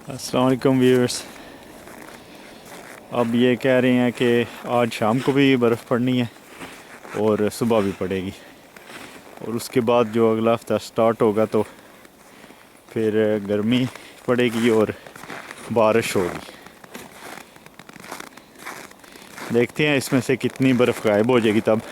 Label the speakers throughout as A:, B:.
A: अस्सलाम वालेकुम व्यूअर्स। अब ये कह रहे हैं कि आज शाम को भी बर्फ़ पड़नी है और सुबह भी पड़ेगी और उसके बाद जो अगला हफ्ता स्टार्ट होगा तो फिर गर्मी पड़ेगी और बारिश होगी। देखते हैं इसमें से कितनी बर्फ़ गायब हो जाएगी तब।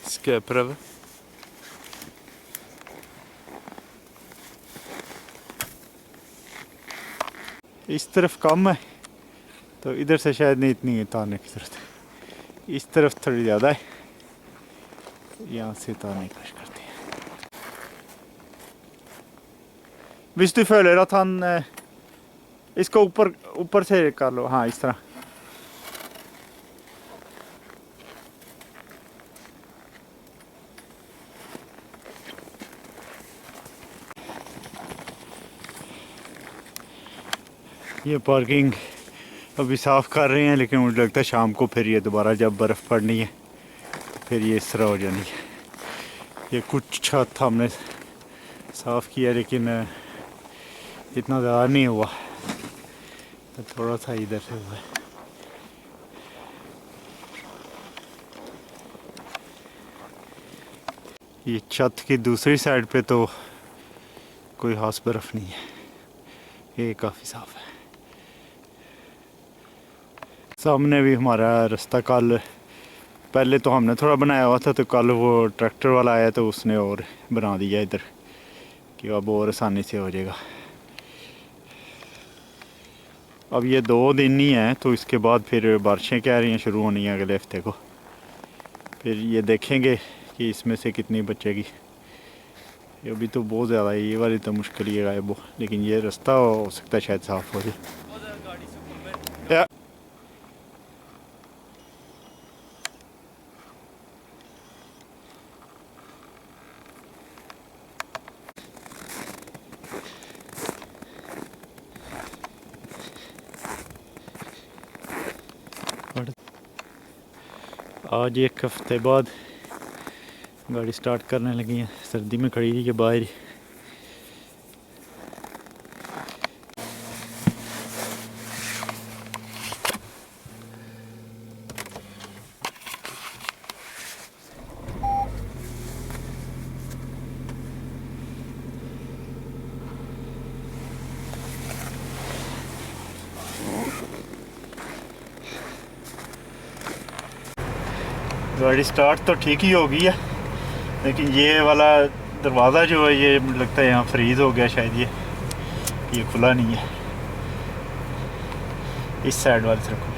A: Ska jag pröva? इस तरफ कम है तो इधर से शायद नहीं इतनी उतारने की जरूरत है। इस तरफ थोड़ी ज़्यादा है, यहाँ से उतारने की कोशिश करते हैं। विष्णु फैलेरा था इसको ऊपर ऊपर से कर लो। हाँ, इस तरह। ये पार्किंग अभी साफ़ कर रहे हैं, लेकिन मुझे लगता है शाम को फिर ये दोबारा जब बर्फ़ पड़नी है फिर ये इस तरह हो जानी है। ये कुछ छत हमने साफ़ किया लेकिन इतना ज़्यादा नहीं हुआ, तो थोड़ा सा इधर से हुआ है। ये छत की दूसरी साइड पे तो कोई खास बर्फ़ नहीं है, ये काफ़ी साफ़ है। सामने भी हमारा रास्ता कल, पहले तो हमने थोड़ा बनाया हुआ था, तो कल वो ट्रैक्टर वाला आया तो उसने और बना दिया इधर कि अब और आसानी से हो जाएगा। अब ये 2 दिन ही हैं, तो इसके बाद फिर बारिशें कह रही हैं शुरू होनी है अगले हफ्ते को। फिर ये देखेंगे कि इसमें से कितनी बचेगी। ये अभी तो बहुत ज़्यादा है, ये वाली तो मुश्किल ही है गायब हो, लेकिन ये रास्ता हो सकता है शायद साफ़ हो जाए। आज 1 हफ्ते बाद गाड़ी स्टार्ट करने लगी है, सर्दी में खड़ी थी कि बाहर। गाड़ी स्टार्ट तो ठीक ही हो गई है, लेकिन ये वाला दरवाज़ा जो है ये लगता है यहाँ फ्रीज़ हो गया शायद। ये खुला नहीं है, इस साइड वाली तरफ खुला।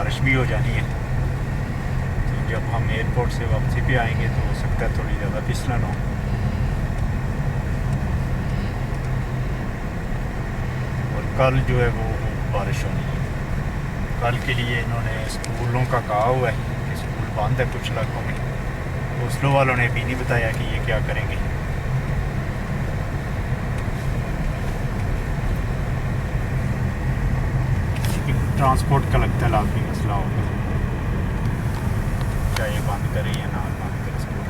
A: बारिश भी हो जानी है। तो जब हम एयरपोर्ट से वापसी पे आएंगे तो हो सकता है थोड़ी ज़्यादा फिसलन हो। और कल जो है वो बारिश होनी है। कल के लिए इन्होंने स्कूलों का कहा हुआ है कि स्कूल बंद है कुछ इलाकों में। ओस्लो वालों ने भी नहीं बताया कि ये क्या करेंगे। ट्रांसपोर्ट का लगता है लाजमी मसला होगा, चाहे बंद करे या ना बंद करे स्कूल।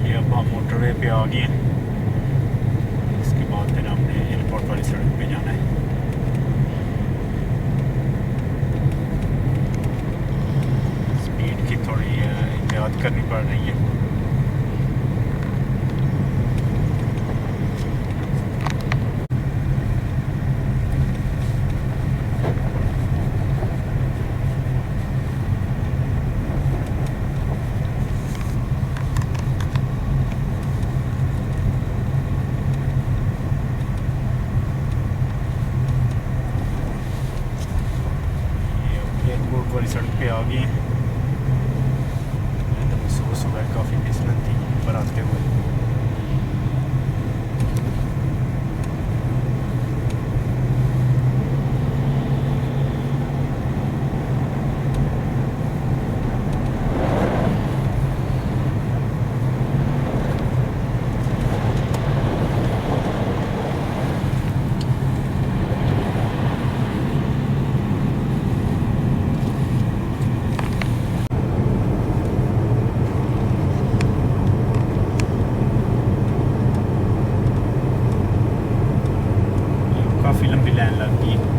A: ये अब हम मोटरवे पे आ गए हैं। इसके बाद फिर हमने एयरपोर्ट वाली सड़क पे जाना है। स्पीड की थोड़ी एहतियात करनी पड़ रही है। वाली सड़क पे आ गए हैं। तो महसूस हुआ है काफ़ी फिसलन थी ऊपर आते हुए। काफ़ी लंबी लाइन लग गई है।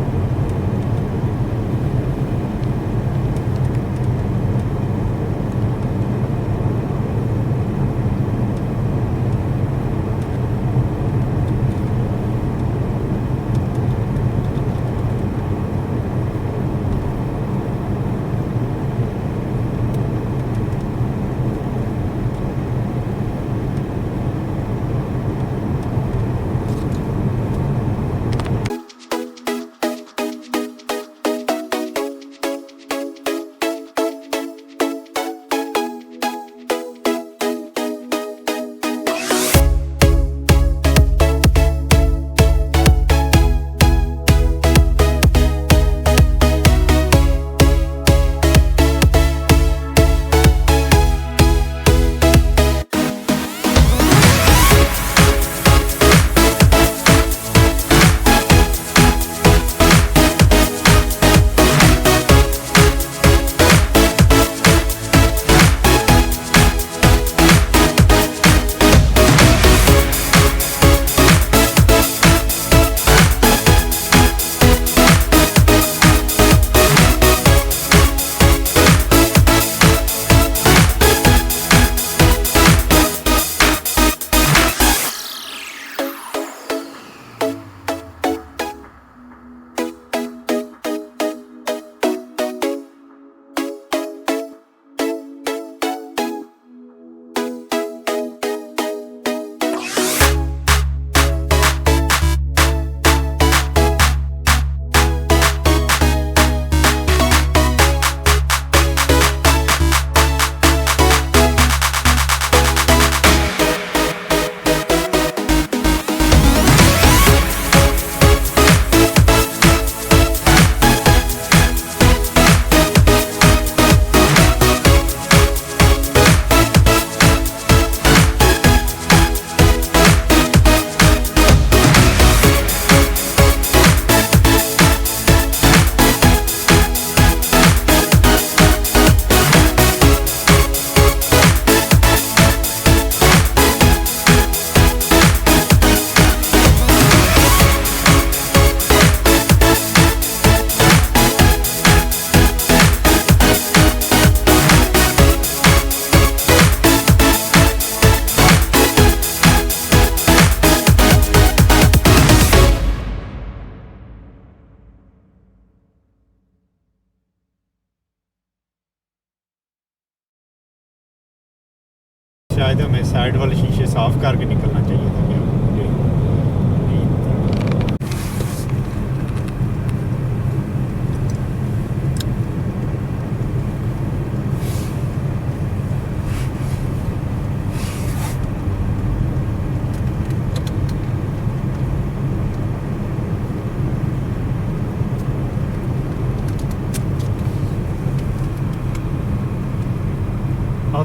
A: शायद हमें साइड वाले शीशे साफ करके निकलना चाहिए था। क्या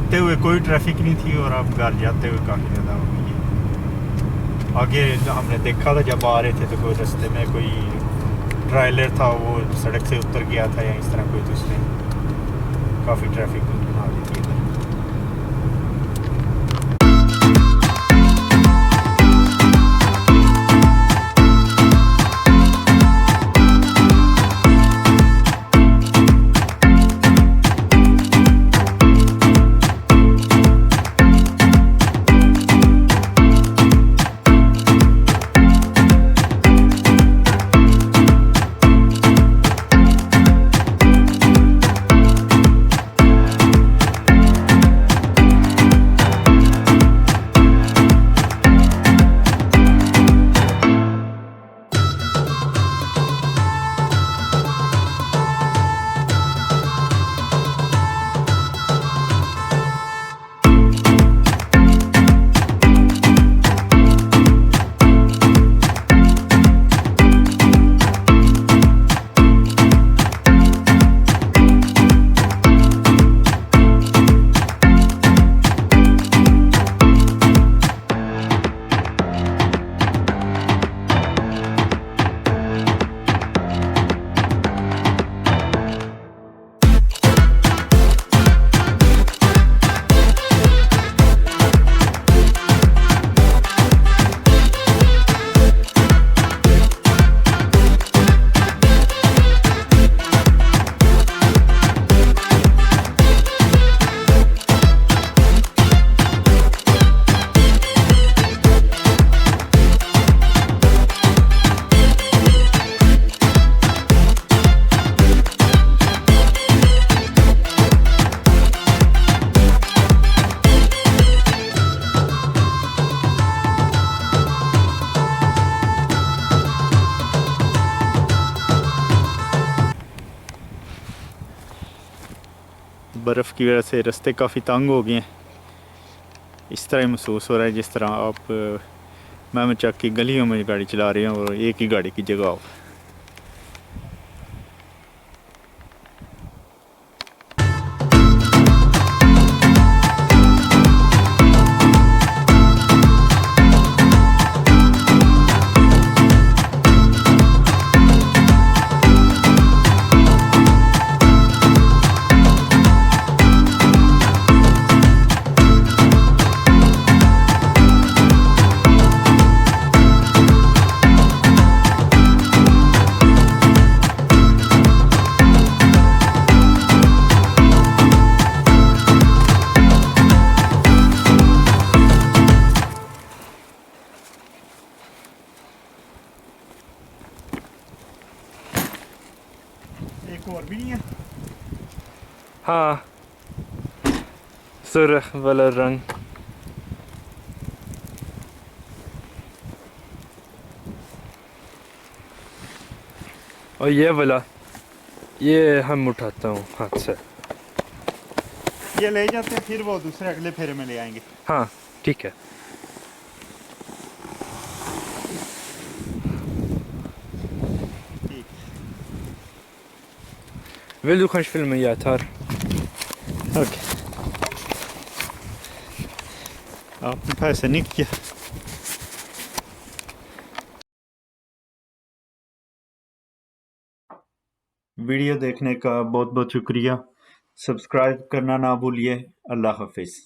A: आते हुए कोई ट्रैफिक नहीं थी और अब घर जाते हुए काफ़ी ज़्यादा हो गई है। आगे हमने देखा था जब आ रहे थे तो कोई रास्ते में कोई ट्रायलर था, वो सड़क से उतर गया था या इस तरह कोई, तो उसने काफ़ी ट्रैफिक बना दी थी इधर। बर्फ़ की वजह से रास्ते काफ़ी तंग हो गए हैं। इस तरह महसूस हो रहा है जिस तरह आप महमद चक की गलियों में गाड़ी चला रहे हैं और एक ही गाड़ी की जगह हो। एक और भी नहीं है।
B: हाँ, सुर्ख वाला रंग। और ये वाला, ये हम उठाता हूँ हाथ से।
A: ये ले जाते हैं, फिर वो दूसरे अगले फेरे में ले आएंगे।
B: हाँ ठीक है।
A: ठीक।
B: Vill du kanske filma jag tar?
A: Okay, आपने पैसे नहीं किया। वीडियो देखने का बहुत बहुत शुक्रिया। सब्सक्राइब करना ना भूलिए। अल्लाह हाफिज़।